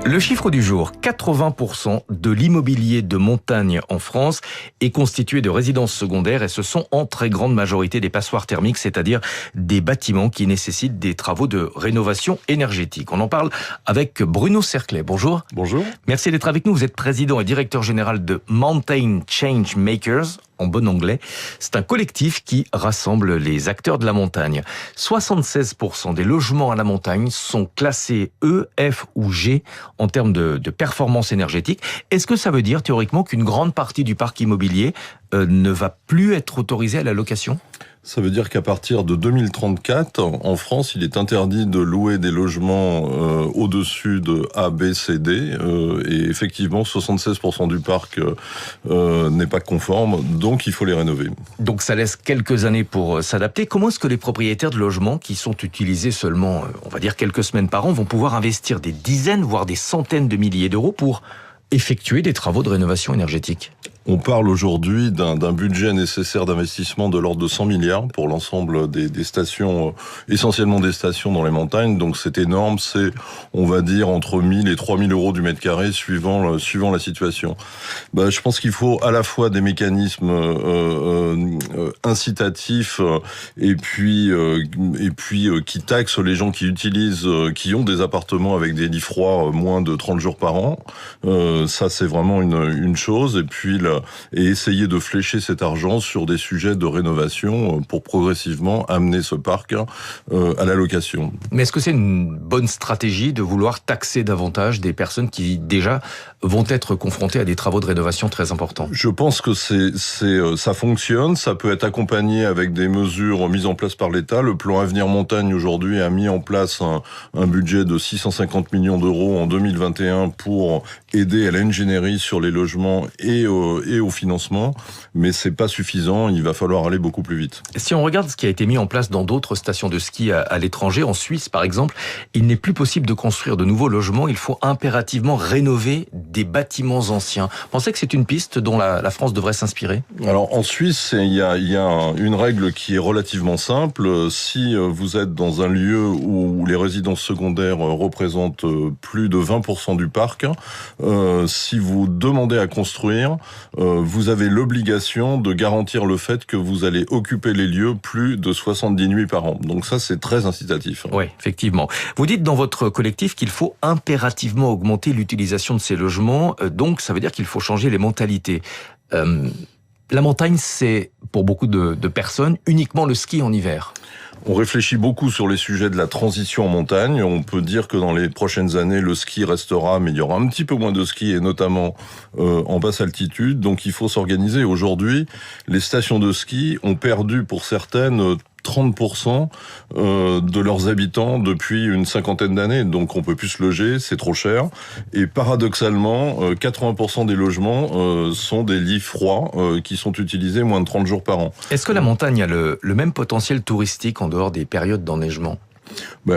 Le chiffre du jour, 80% de l'immobilier de montagne en France est constitué de résidences secondaires et ce sont en très grande majorité des passoires thermiques, c'est-à-dire des bâtiments qui nécessitent des travaux de rénovation énergétique. On en parle avec Bruno Cerclet. Bonjour. Bonjour. Merci d'être avec nous. Vous êtes président et directeur général de Mountain Change Makers, en bon anglais. C'est un collectif qui rassemble les acteurs de la montagne. 76% des logements à la montagne sont classés E, F ou G en termes de performance énergétique. Est-ce que ça veut dire théoriquement qu'une grande partie du parc immobilier ne va plus être autorisée à la location ? Ça veut dire qu'à partir de 2034, en France, il est interdit de louer des logements au-dessus de A, B, C, D. Et effectivement, 76% du parc n'est pas conforme, donc il faut les rénover. Donc ça laisse quelques années pour s'adapter. Comment est-ce que les propriétaires de logements qui sont utilisés seulement, on va dire, quelques semaines par an, vont pouvoir investir des dizaines, voire des centaines de milliers d'euros pour effectuer des travaux de rénovation énergétique ? On parle aujourd'hui d'un budget nécessaire d'investissement de l'ordre de 100 milliards pour l'ensemble des stations, essentiellement des stations dans les montagnes. Donc c'est énorme, c'est, on va dire, entre 1000 et 3000 euros du mètre carré suivant la situation. Je pense qu'il faut à la fois des mécanismes incitatifs et puis qui taxent les gens qui utilisent, qui ont des appartements avec des lits froids moins de 30 jours par an. Ça c'est vraiment une chose. Et puis et essayer de flécher cet argent sur des sujets de rénovation pour progressivement amener ce parc à la location. Mais est-ce que c'est une bonne stratégie de vouloir taxer davantage des personnes qui déjà vont être confrontées à des travaux de rénovation très importants ? Je pense que ça fonctionne, ça peut être accompagné avec des mesures mises en place par l'État. Le plan Avenir Montagne aujourd'hui a mis en place un budget de 650 millions d'euros en 2021 pour aider à l'ingénierie sur les logements et au financement, mais c'est pas suffisant, il va falloir aller beaucoup plus vite. Si on regarde ce qui a été mis en place dans d'autres stations de ski à l'étranger, en Suisse par exemple, il n'est plus possible de construire de nouveaux logements, il faut impérativement rénover des bâtiments anciens. Pensez que c'est une piste dont la France devrait s'inspirer ? Alors en Suisse, il y a une règle qui est relativement simple. Si vous êtes dans un lieu où les résidences secondaires représentent plus de 20% du parc, si vous demandez à construire, vous avez l'obligation de garantir le fait que vous allez occuper les lieux plus de 70 nuits par an. Donc ça, c'est très incitatif. Oui, effectivement. Vous dites dans votre collectif qu'il faut impérativement augmenter l'utilisation de ces logements, donc ça veut dire qu'il faut changer les mentalités. La montagne, c'est pour beaucoup de personnes uniquement le ski en hiver. On réfléchit beaucoup sur les sujets de la transition en montagne. On peut dire que dans les prochaines années, le ski restera, mais il y aura un petit peu moins de ski, et notamment en basse altitude. Donc il faut s'organiser. Aujourd'hui, les stations de ski ont perdu pour certaines 30% de leurs habitants depuis une cinquantaine d'années. Donc on peut plus se loger, c'est trop cher. Et paradoxalement, 80% des logements sont des lits froids qui sont utilisés moins de 30 jours par an. Est-ce que la montagne a le même potentiel touristique en dehors des périodes d'enneigement ?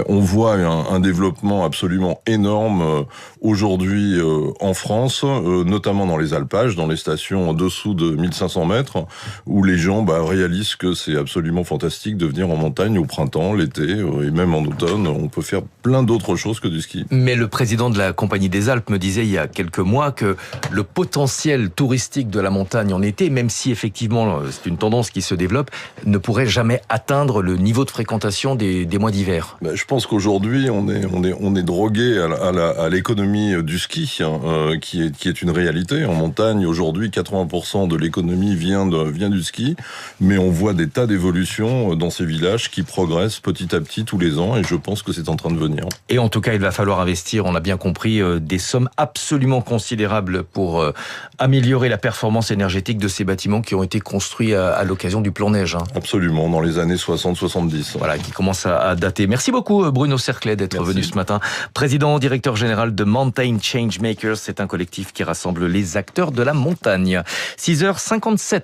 On voit un développement absolument énorme aujourd'hui en France, notamment dans les alpages, dans les stations en dessous de 1500 mètres, où les gens réalisent que c'est absolument fantastique de venir en montagne au printemps, l'été et même en automne. On peut faire plein d'autres choses que du ski. Mais le président de la Compagnie des Alpes me disait il y a quelques mois que le potentiel touristique de la montagne en été, même si effectivement c'est une tendance qui se développe, ne pourrait jamais atteindre le niveau de fréquentation des mois d'hiver. Je pense qu'aujourd'hui, on est drogué à l'économie du ski, qui est une réalité. En montagne, aujourd'hui, 80% de l'économie vient du ski, mais on voit des tas d'évolutions dans ces villages qui progressent petit à petit tous les ans, et je pense que c'est en train de venir. Et en tout cas, il va falloir investir, on a bien compris, des sommes absolument considérables pour améliorer la performance énergétique de ces bâtiments qui ont été construits à l'occasion du plan neige. Absolument, dans les années 60-70. Voilà, qui commencent à dater. Merci beaucoup Bruno Cerclet d'être venu ce matin. Président, directeur général de Mountain Change Makers, c'est un collectif qui rassemble les acteurs de la montagne. 6h57.